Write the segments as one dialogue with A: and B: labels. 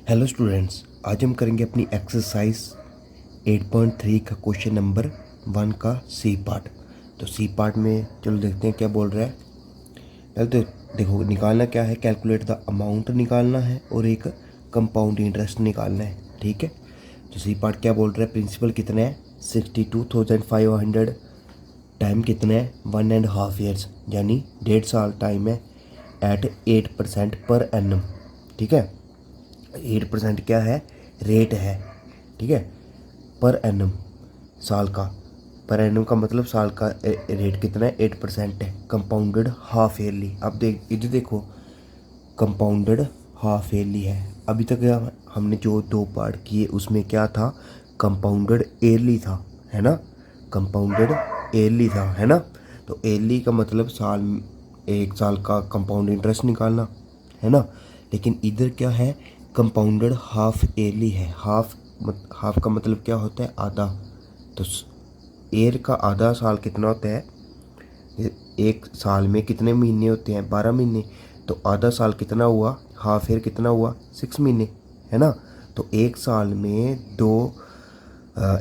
A: Hello students, आज हम करेंगे अपनी एक्सरसाइज 8.3 का क्वेश्चन नंबर 1 का सी पार्ट। तो सी पार्ट में चलो देखते हैं क्या बोल रहा है। पहले तो देखो निकालना क्या है, कैलकुलेट द अमाउंट निकालना है और एक कंपाउंड इंटरेस्ट निकालना है। ठीक है, तो सी पार्ट क्या बोल रहा है, प्रिंसिपल कितना है 62,500, टाइम कितना है 1.5 ईयर्स यानी 1.5 साल टाइम है एट 8% पर एनम। ठीक है, 8% क्या है, रेट है। ठीक है, पर एनम साल का, पर एनम का मतलब साल का रेट कितना है 8% है। कंपाउंडेड हाफ ईयरली, अब इधर देखो कंपाउंडेड हाफ ईयरली है। अभी तक हमने जो दो पार्ट किए उसमें क्या था, कंपाउंडेड ईयरली था, है ना, कंपाउंडेड ईयरली था, है ना। तो ईयरली का मतलब साल, एक साल का कंपाउंड इंटरेस्ट निकालना, है ना। लेकिन इधर क्या है, कंपाउंडेड हाफ ईयरली है। हाफ का मतलब क्या होता है, आधा। तो ईयर का आधा साल कितना होता है, एक साल में कितने महीने होते हैं 12 महीने। तो आधा साल कितना हुआ, हाफ ईयर कितना हुआ 6 महीने, है ना। तो एक साल में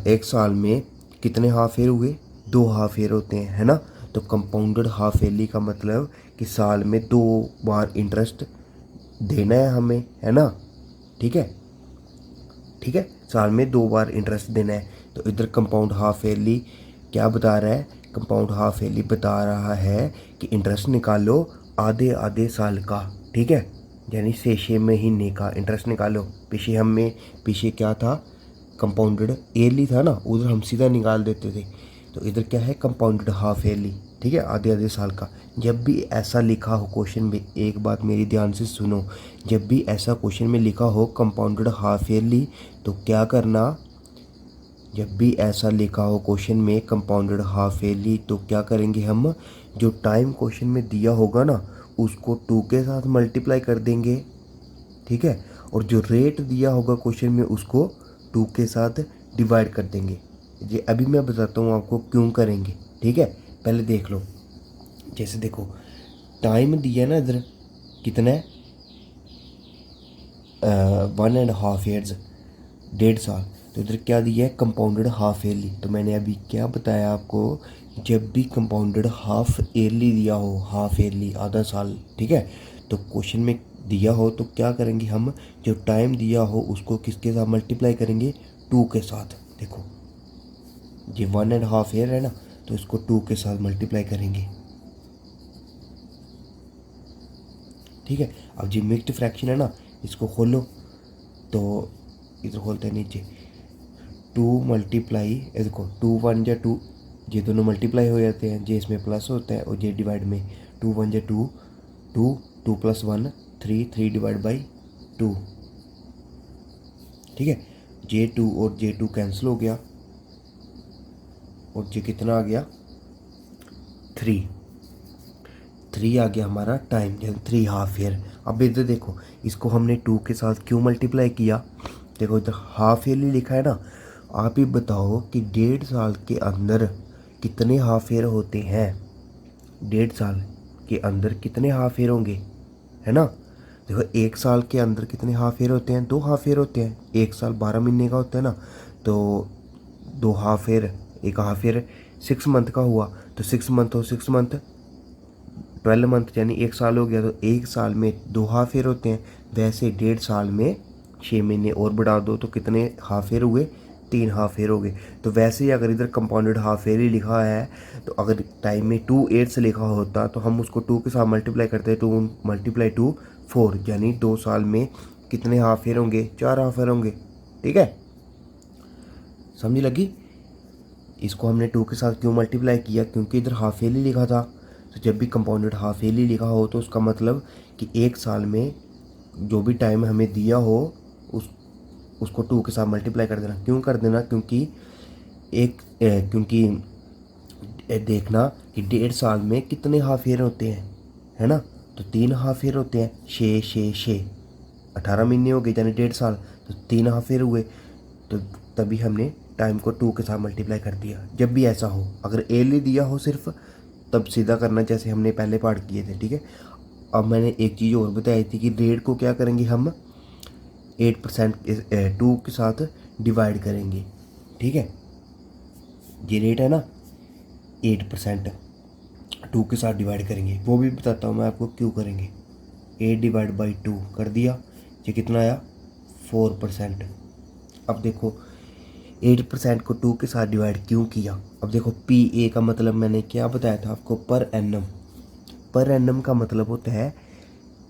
A: एक साल में कितने हाफ ईयर हुए, 2 हाफ ईयर होते हैं, है ना। तो कंपाउंडेड हाफ ईयरली का मतलब कि साल में 2 बार इंटरेस्ट देना है हमें, है ना। ठीक है, ठीक है, साल में 2 बार इंटरेस्ट देना है। तो इधर कंपाउंड हाफ ईयरली क्या बता रहा है, कंपाउंड हाफ ईयरली बता रहा है कि इंटरेस्ट निकालो आधे आधे साल का। ठीक है, यानी 6 महीने का इंटरेस्ट निकालो। पीछे क्या था, कंपाउंडेड ईयरली था ना, उधर हम सीधा निकाल देते थे। तो इधर क्या है, कंपाउंडेड हाफ ईयरली। ठीक है, आधे आधे साल का। जब भी ऐसा लिखा हो क्वेश्चन में, एक बात मेरी ध्यान से सुनो, जब भी ऐसा क्वेश्चन में लिखा हो कंपाउंडेड हाफ ईयरली तो क्या करना, जब भी ऐसा लिखा हो क्वेश्चन में कंपाउंडेड हाफ ईयरली तो क्या करेंगे हम, जो टाइम क्वेश्चन में दिया होगा ना उसको 2 के साथ मल्टीप्लाई कर देंगे। ठीक है, और जो रेट दिया होगा क्वेश्चन में उसको 2 के साथ डिवाइड कर देंगे। ये अभी मैं बताता हूँ आपको क्यों करेंगे। ठीक है, पहले देख लो, जैसे देखो टाइम दिया ना इधर कितना है, 1.5 ईयर्स, 1.5 साल। तो इधर क्या दिया है, कंपाउंडेड हाफ ईयरली। तो मैंने अभी क्या बताया आपको, जब भी कंपाउंडेड हाफ ईयरली दिया हो, हाफ ईयरली आधा साल, ठीक है, तो क्वेश्चन में दिया हो तो क्या करेंगे हम, जो टाइम दिया हो उसको किसके साथ मल्टीप्लाई करेंगे, 2 के साथ। देखो ये 1.5 ईयर है ना, तो इसको 2 के साथ मल्टीप्लाई करेंगे। ठीक है, अब जो मिक्स्ड फ्रैक्शन है ना, इसको खोलो, तो इधर खोलते हैं नीचे, 2 मल्टीप्लाई, ये देखो 2 1 या 2, ये दोनों मल्टीप्लाई हो जाते हैं, जे इसमें प्लस होता है और ये डिवाइड में 2 1 या 2, 2 2 + 1 3, 3 डिवाइड बाई 2। ठीक है, J2 और J2 कैंसिल हो गया और ये कितना आ गया 3, 3 आ गया हमारा टाइम, 3 हाफ ईयर। अब इधर देखो, इसको हमने 2 के साथ क्यों मल्टीप्लाई किया, देखो इधर हाफ ईयरली लिखा है ना। आप ही बताओ कि 1.5 साल के अंदर कितने हाफ ईयर होते हैं, 1.5 साल के अंदर कितने हाफ ईयर होंगे, है ना। देखो एक साल के अंदर कितने हाफ ईयर होते हैं, 2 हाफ ईयर होते हैं। एक साल 12 महीने का होता है ना, तो 2 हाफ ईयर, एक हाफ ईयर 6 मंथ का हुआ, तो 6 मंथ और 6 मंथ 12 मंथ यानी एक साल हो गया। तो एक साल में 2 हाफ ईयर होते हैं, वैसे 1.5 साल में 6 महीने और बढ़ा दो तो कितने हाफ ईयर हुए, 3 हाफ ईयर हो गए। तो वैसे ही अगर इधर कंपाउंडेड हाफ ईयर ही लिखा है, तो अगर टाइम में 2 ईयर्स लिखा होता तो हम उसको 2 के साथ मल्टीप्लाई करते, 2 × 2 4, यानी 2 साल में कितने हाफ ईयर होंगे, 4 हाफ ईयर होंगे। ठीक है, समझ लगी। इसको हमने 2 के साथ क्यों मल्टीप्लाई किया, क्योंकि इधर हाफ ईयरली लिखा था। तो जब भी कंपाउंडेड हाफ ईयरली लिखा हो तो उसका मतलब कि एक साल में जो भी टाइम हमें दिया हो उसको 2 के साथ मल्टीप्लाई कर देना। क्यों कर देना, क्योंकि देखना कि 1.5 साल में कितने हाफ ईयर होते हैं, है ना। तो 3 हाफ ईयर होते हैं, 6 6 6 18 महीने हो गए यानी 1.5 साल, तो 3 हाफ ईयर हुए। तो तभी हमने टाइम को 2 के साथ मल्टीप्लाई कर दिया। जब भी ऐसा हो, अगर ईयरली दिया हो सिर्फ, तब सीधा करना जैसे हमने पहले पार्ट किए थे। ठीक है, अब मैंने एक चीज़ और बताई थी कि रेट को क्या करेंगे हम, 8% 2 के साथ डिवाइड करेंगे, ठीक है। ये रेट है ना 8% 2 के साथ डिवाइड करेंगे, वो भी बताता हूँ मैं आपको क्यों करेंगे। 8/2 कर दिया, ये कितना आया 4%। अब देखो 8% को 2 के साथ डिवाइड क्यों किया। अब देखो PA का मतलब मैंने क्या बताया था आपको, पर एनम। पर एनम का मतलब होता है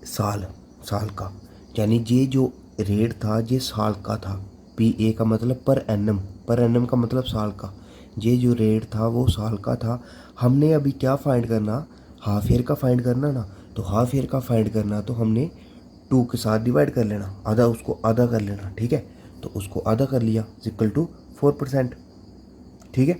A: साल, साल का, यानी ये जो रेट था ये साल का था। PA का मतलब पर एनम का मतलब साल का। ये जो रेट था वो साल का था। हमने अभी क्या फाइंड करना, हाफ ईयर का फाइंड करना ना। तो हाफ ईयर का फाइंड करना तो हमने 2 के साथ डिवाइड कर लेना, आधा उसको आधा कर लेना, ठीक है। तो उसको आधा कर लिया इक्वल टू 4%, ठीक है।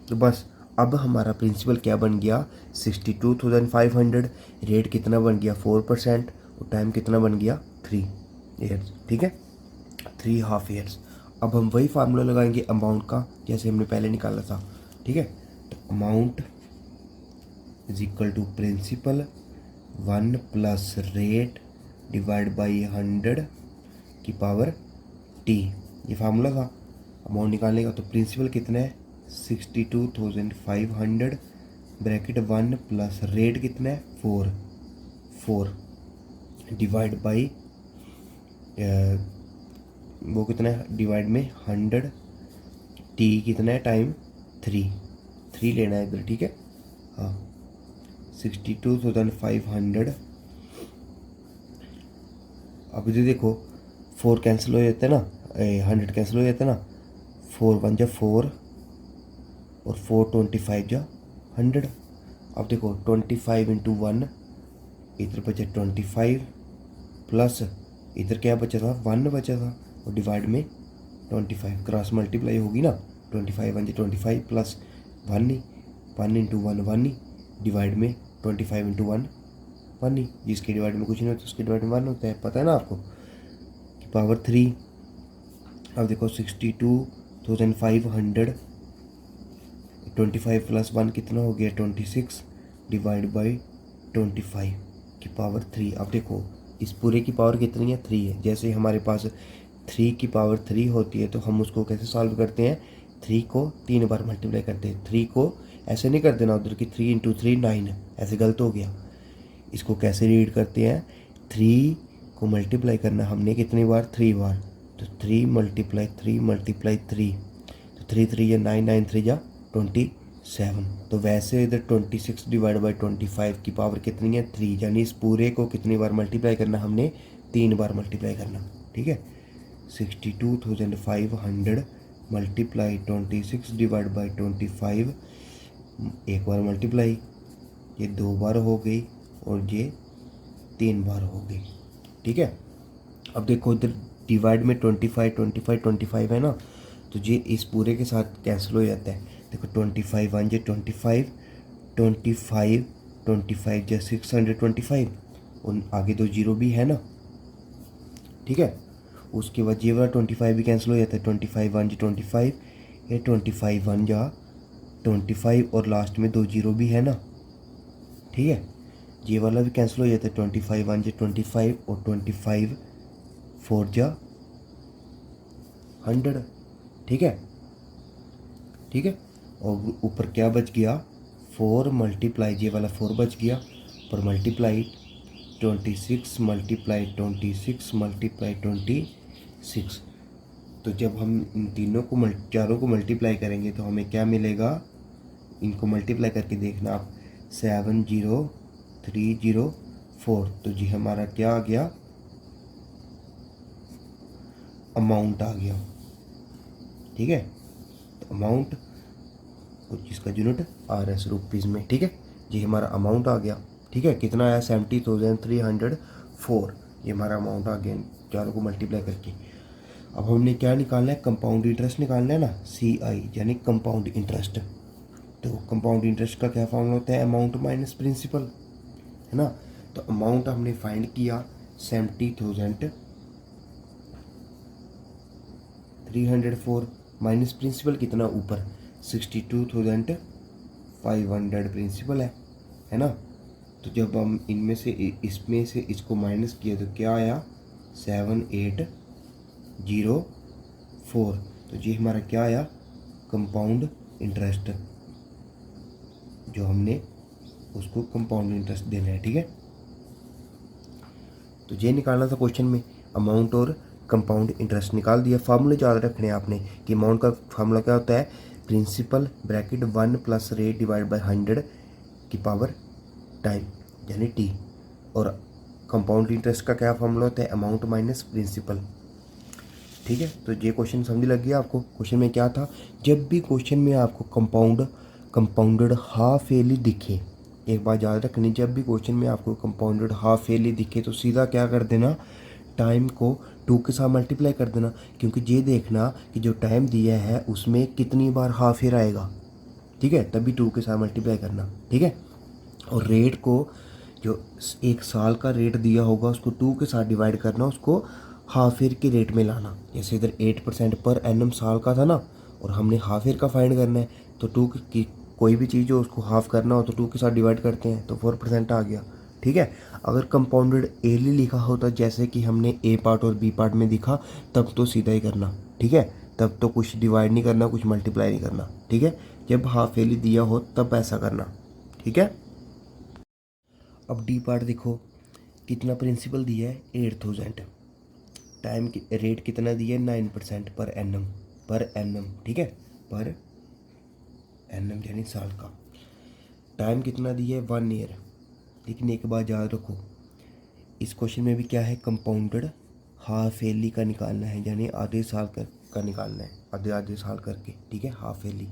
A: तो बस अब हमारा प्रिंसिपल क्या बन गया 62,500, रेट कितना बन गया 4% और टाइम कितना बन गया 3 ईयर्स, ठीक है, 3 हाफ ईयर्स। अब हम वही फार्मूला लगाएंगे अमाउंट का जैसे हमने पहले निकाला था, ठीक है। तो amount is equal to principal 1 plus rate divide by 100 की पावर टी, ये फार्मूला था अमाउंट निकालने का। तो प्रिंसिपल कितना है 62,500 ब्रैकेट 1 प्लस रेट कितना है 4 डिवाइड बाई वो कितना है डिवाइड में 100, टी कितना है टाइम 3 लेना है इधर, ठीक है। हाँ 62,500। अब इधर देखो 4 कैंसिल हो जाता है ना, 100 कैंसिल हो जाता है ना, 4 1 जा 4 और 4 25 जा 100। अब देखो 25 इंटू 1, इधर बचा 25 प्लस इधर क्या बचा था 1 बचा था और डिवाइड में 25, क्रॉस मल्टीप्लाई होगी ना, 25 1 25 प्लस 1 ही, 1 इंटू 1 1 ही, डिवाइड में 25 इंटू 1 1 ही, जिसके डिवाइड में कुछ नहीं होता उसके डिवाइड में 1 होता है, पता है ना आपको, कि पावर 3। अब देखो 62,500, 25 प्लस 1 कितना हो गया 26 डिवाइड बाई 25 की पावर 3। अब देखो इस पूरे की पावर कितनी है 3 है। जैसे हमारे पास 3 की पावर 3 होती है तो हम उसको कैसे सॉल्व करते हैं, 3 को 3 बार मल्टीप्लाई करते हैं। 3 को ऐसे नहीं कर देना उधर की 3 इंटू 3 9, ऐसे गलत हो गया। इसको कैसे रीड करते हैं, 3 को मल्टीप्लाई करना हमने कितनी बार 3 बार, तो 3 मल्टीप्लाई 3 मल्टीप्लाई 3, तो 3 3 या 9 9 3 या 27। तो वैसे इधर 26 डिवाइड बाई 25 की पावर कितनी है 3, यानी इस पूरे को कितनी बार मल्टीप्लाई करना हमने 3 बार मल्टीप्लाई करना, ठीक है। 62,500 मल्टीप्लाई 26 डिवाइड बाई 25, एक बार मल्टीप्लाई, ये 2 बार हो गई और ये 3 बार हो गई, ठीक है। अब देखो इधर डिवाइड में 25 25 25 है ना, तो ये इस पूरे के साथ कैंसिल हो जाता है। देखो 25 1 जे 25 25 25 जे 625 और आगे तो जीरो भी है ना, ठीक है। उसके बाद ये वाला 25 भी कैंसिल हो जाता है, 25 1 जे 25, ये 25 1 जा 25 और लास्ट में 2 जीरो भी है ना, ठीक है। ये वाला भी कैंसिल हो जाता है, 25 1 जे 25 और 25 4 जा 100, ठीक है, ठीक है। और ऊपर क्या बच गया 4 मल्टीप्लाई, ये वाला 4 बच गया पर मल्टीप्लाई 26 मल्टीप्लाई 26 मल्टीप्लाई 26। तो जब हम इन तीनों को चारों को मल्टीप्लाई करेंगे तो हमें क्या मिलेगा, इनको मल्टीप्लाई करके देखना आप, 70304। तो जी हमारा क्या आ गया, अमाउंट आ गया, ठीक है। तो अमाउंट और जिसका यूनिट RS रुपीज़ में, ठीक है। ये हमारा अमाउंट आ गया, ठीक है। कितना आया 70,304, ये हमारा अमाउंट आ गया चारों को मल्टीप्लाई करके। अब हमने क्या निकालना है, कंपाउंड इंटरेस्ट निकालना है ना, CI यानी कंपाउंड इंटरेस्ट। तो कंपाउंड इंटरेस्ट का क्या फॉर्मूला होता है, अमाउंट माइनस प्रिंसिपल, है ना। तो अमाउंट हमने फाइंड किया 70,304 माइनस प्रिंसिपल कितना ऊपर 62,500 प्रिंसिपल है ना। तो जब हम इसमें से इसको माइनस किया तो क्या आया 78 0.04। तो ये हमारा क्या आया, कंपाउंड इंटरेस्ट, जो हमने उसको कंपाउंड इंटरेस्ट देना है। ठीक है, तो ये निकालना था क्वेश्चन में, अमाउंट और कंपाउंड इंटरेस्ट निकाल दिया। फार्मूले याद रखने हैं आपने कि अमाउंट का फार्मूला क्या होता है, principal bracket 1 plus rate divide by 100 की पावर टाइम यानी टी, और कंपाउंड इंटरेस्ट का क्या फार्मूला होता है, अमाउंट माइनस प्रिंसिपल। ठीक है, तो ये क्वेश्चन समझ लग गया आपको। क्वेश्चन में क्या था, जब भी क्वेश्चन में आपको कंपाउंडेड हाफ ईयरली दिखे, एक बात याद रखनी, जब भी क्वेश्चन में आपको कंपाउंडेड हाफ ईयरली दिखे तो सीधा क्या कर देना, टाइम को 2 के साथ मल्टीप्लाई कर देना, क्योंकि ये देखना कि जो टाइम दिया है उसमें कितनी बार हाफ ईयर आएगा। ठीक है, तभी 2 के साथ मल्टीप्लाई करना। ठीक है, और रेट को, जो 1 साल का रेट दिया होगा उसको 2 के साथ डिवाइड करना, उसको हाफ ईयर के रेट में लाना। जैसे इधर 8% पर एनम साल का था ना, और हमने हाफ ईयर का फाइंड करना है, तो 2 की कोई भी चीज़ हो उसको हाफ करना हो तो 2 के साथ डिवाइड करते हैं, तो 4% आ गया। ठीक है, अगर कंपाउंडेड ईयरली लिखा होता जैसे कि हमने ए पार्ट और बी पार्ट में दिखा, तब तो सीधा ही करना। ठीक है, तब तो कुछ डिवाइड नहीं करना, कुछ मल्टीप्लाई नहीं करना। ठीक है, जब हाफ ईयरली दिया हो तब ऐसा करना। ठीक है, अब डी पार्ट देखो, कितना प्रिंसिपल दिया है 8000, टाइम की रेट कितना दिया है 9% पर एनम। ठीक है, पर एनम यानी साल का। टाइम कितना दिया है 1 ईयर। लेकिन एक बात याद रखो, इस क्वेश्चन में भी क्या है, कंपाउंडेड हाफ ईयरली का निकालना है, यानी आधे साल का निकालना है, आधे आधे साल करके। ठीक है, हाफ ईयरली।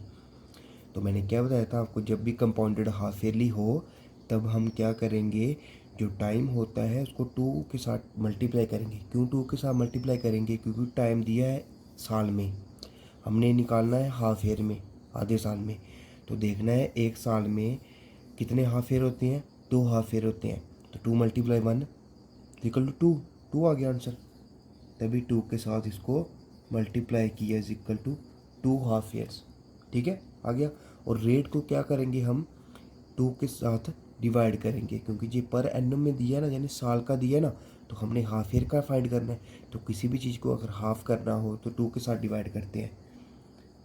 A: तो मैंने क्या बताया था आपको, जब भी कंपाउंडेड हाफ ईयरली हो तब हम क्या करेंगे, जो टाइम होता है उसको 2 के साथ मल्टीप्लाई करेंगे। क्यों 2 के साथ मल्टीप्लाई करेंगे, क्योंकि टाइम दिया है साल में, हमने निकालना है हाफ ईयर में, आधे साल में। तो देखना है 1 साल में कितने हाफ ईयर होते हैं, 2 हाफ ईयर होते हैं। तो 2 × 1 इक्वल टू 2 आ गया आंसर। तभी 2 के साथ इसको मल्टीप्लाई किया is equal to 2 half years. ठीक है, आ गया। और रेट को क्या करेंगे हम, 2 के साथ डिवाइड करेंगे, क्योंकि ये पर एनम में दिया ना, यानी साल का दिया ना, तो हमने हाफ ईयर का फाइंड करना है। तो किसी भी चीज़ को अगर हाफ करना हो तो 2 के साथ डिवाइड करते हैं।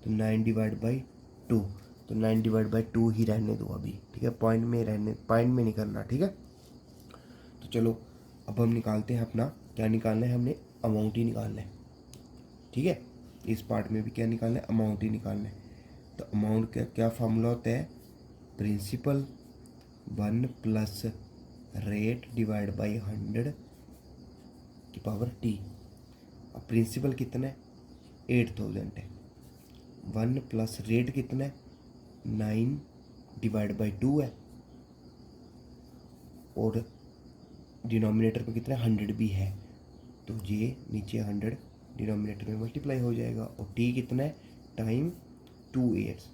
A: तो 9/2, तो 9/2 ही रहने दो अभी। ठीक है, पॉइंट में नहीं करना। ठीक है, तो चलो अब हम निकालते हैं अपना, क्या निकालना है हमने, अमाउंट ही निकालना है। ठीक है, इस पार्ट में भी क्या निकालना है, अमाउंट ही निकालना है। तो अमाउंट का क्या फार्मूला होता है, principal 1 plus rate divide by 100 की पावर टी। अब प्रिंसिपल कितना है, 8000 है। 1 प्लस रेट कितना है, 9/2 है, और डिनोमिनेटर में कितना 100 भी है, तो ये नीचे 100 डिनोमिनेटर में मल्टीप्लाई हो जाएगा। और टी कितना है, टाइम 2 ईयर्स,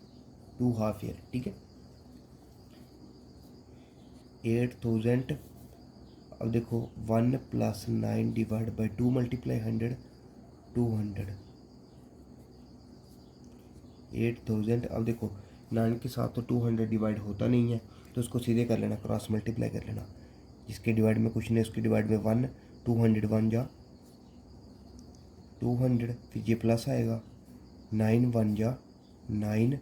A: 2 हाफ ईयर। ठीक है, 8000। अब देखो 1 प्लस 9/2 मल्टीप्लाई 100, 200, 8000। अब देखो 9 के साथ तो 200 डिवाइड होता नहीं है, तो उसको सीधे कर लेना, क्रॉस मल्टीप्लाई कर लेना। जिसके डिवाइड में कुछ नहीं, उसके डिवाइड में 1, 200 1 जा 200, फिर ये प्लस आएगा, 9 1 जा 9,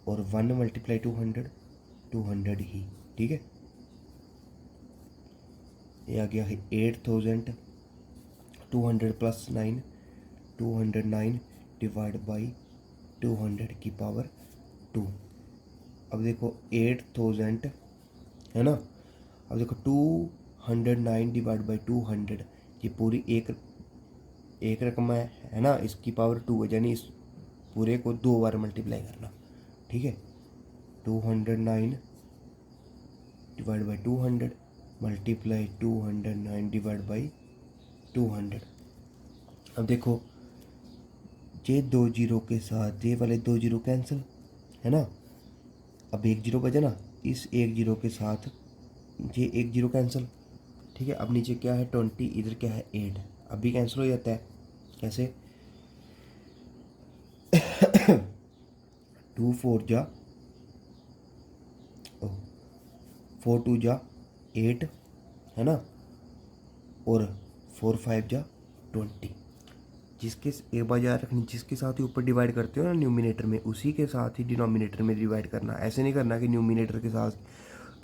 A: और 1 × 200, 200 ही। ठीक है, ये आ गया है 8000, 200 प्लस 9, 209 डिवाइड बाई 200 की पावर 2। अब देखो 8000 है ना, अब देखो 209 डिवाइड बाई 200, ये पूरी एक रकम है ना, इसकी पावर 2 है, यानी इस पूरे को 2 बार मल्टीप्लाई करना। ठीक है, 209 divide by 200 multiply 209 divide by 200। अब देखो ये 2 जीरो के साथ ये वाले 2 जीरो कैंसिल है ना, अब 1 जीरो बचा ना, इस 1 जीरो के साथ ये 1 जीरो कैंसिल। ठीक है, अब नीचे क्या है 20, इधर क्या है 8, अभी कैंसिल हो जाता है। कैसे 2 4 जा 4 2 जा 8 है ना, और 4 5 जा 20। जिसके एक बार याद रखनी, जिसके साथ ही ऊपर डिवाइड करते हो ना न्यूमिनेटर में, उसी के साथ ही डिनोमिनेटर में डिवाइड करना। ऐसे नहीं करना कि न्यूमिनेटर के साथ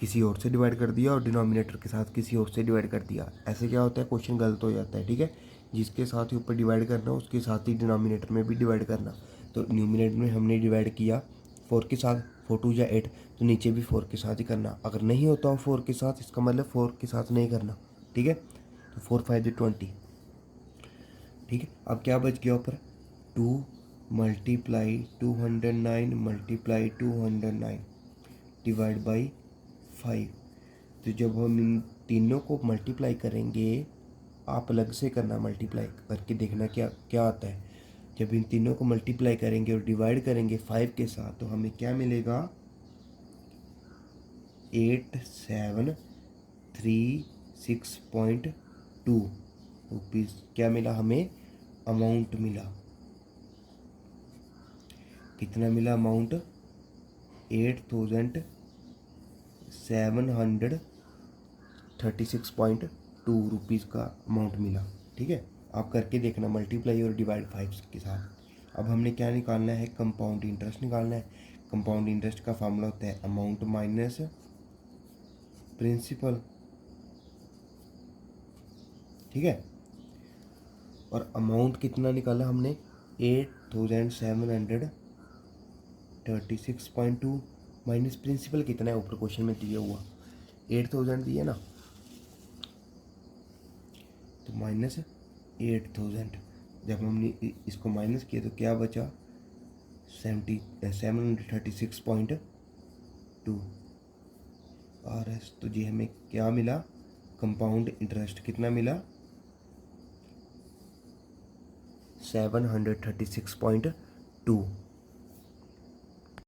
A: किसी और से डिवाइड कर दिया और डिनोमिनेटर के साथ किसी और से डिवाइड कर दिया। ऐसे क्या होता है, क्वेश्चन गलत हो जाता है। ठीक है, जिसके साथ ही ऊपर डिवाइड करना उसके साथ ही डिनोमिनेटर में भी डिवाइड करना। तो न्यूमिनेटर में हमने डिवाइड किया 4 के साथ, 4 2 या 8, तो नीचे भी 4 के साथ ही करना। अगर नहीं होता हो 4 के साथ, इसका मतलब 4 के साथ नहीं करना। ठीक है, तो 4 5 20। ठीक है, अब क्या बच गया ऊपर, 2 मल्टीप्लाई 209 मल्टीप्लाई 209 डिवाइड बाई 5। तो जब हम इन तीनों को मल्टीप्लाई करेंगे, आप अलग से करना, मल्टीप्लाई करके देखना क्या क्या आता है। जब इन तीनों को मल्टीप्लाई करेंगे और डिवाइड करेंगे 5 के साथ, तो हमें क्या मिलेगा, 8736.2 रुपीज़ क्या मिला हमें, अमाउंट मिला। कितना मिला अमाउंट, 8736.2 रुपीज़ का अमाउंट मिला। ठीक है, आप करके देखना मल्टीप्लाई और डिवाइड 5 के साथ। अब हमने क्या निकालना है, कंपाउंड इंटरेस्ट निकालना है। कंपाउंड इंटरेस्ट का फार्मूला होता है अमाउंट माइनस प्रिंसिपल। ठीक है, और अमाउंट कितना निकाला हमने, 8736.2 माइनस प्रिंसिपल कितना है, ऊपर क्वेश्चन में दिया हुआ 8000 दिया ना, तो माइनस 8000। जब हमने इसको माइनस किया तो क्या बचा, 736.2 RS। तो जी हमें क्या मिला, कंपाउंड इंटरेस्ट कितना मिला, 736.2